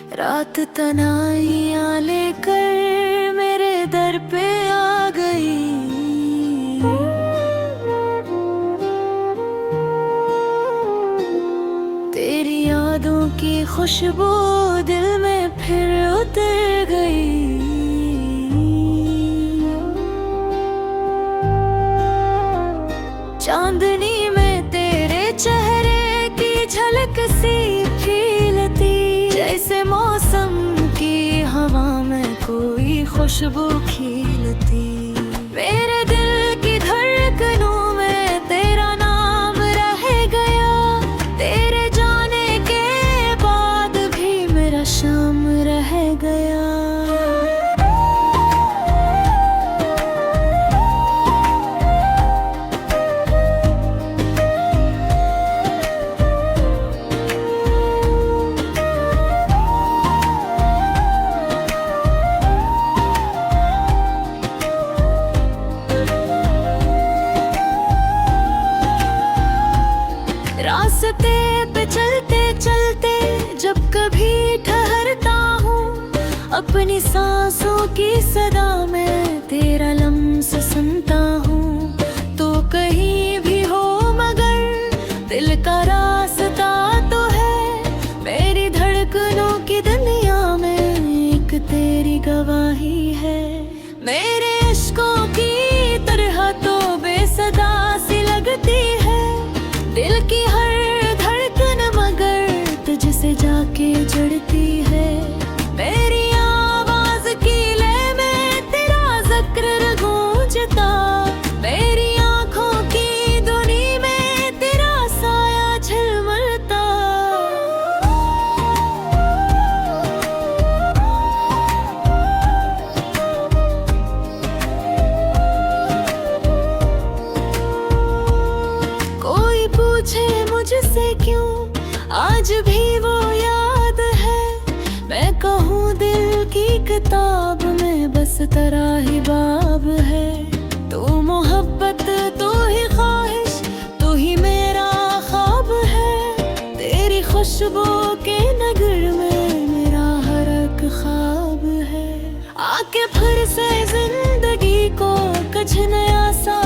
रात तन्हाइयाँ लेकर मेरे दर पे आ गई। तेरी यादों की खुशबू दिल में फिर उतर गई। चांदनी में तेरे चेहरे की झलक सी खिलती, जैसे मौसम की हवा में कोई खुशबू खिलती। मेरे दिल की धड़कनों में तेरा नाम रह गया। तेरे जाने के बाद भी मेरा शाम रह गया। रास्ते पे चलते चलते जब कभी ठहरता हूँ, अपनी सांसों की सदा में तेरा लम्स सुनता हूँ। तो कहीं भी हो मगर दिल का रास्ता तो है। मेरी धड़कनों की दुनिया में एक तेरी गवाही है। मेरे इश्कों की तरह तो बेसदा सी लगती है दिल की हर धड़कन, मगर तुझसे जाके जुड़ती है। मेरी आवाज की लय में तेरा जिक्र गूंजता, मेरी आंखों की धुनी में तेरा साया झिलमिलता। कोई पूछे मुझसे क्यों आज भी वो याद है, मैं कहूँ दिल की किताब में बस तेरा ही बाब है। तू मोहब्बत, तू ही ख्वाहिश, तू ही मेरा ख्वाब है। तेरी खुशबू के नगर में मेरा हर एक ख्वाब है। आके फिर से जिंदगी को कुछ नया सा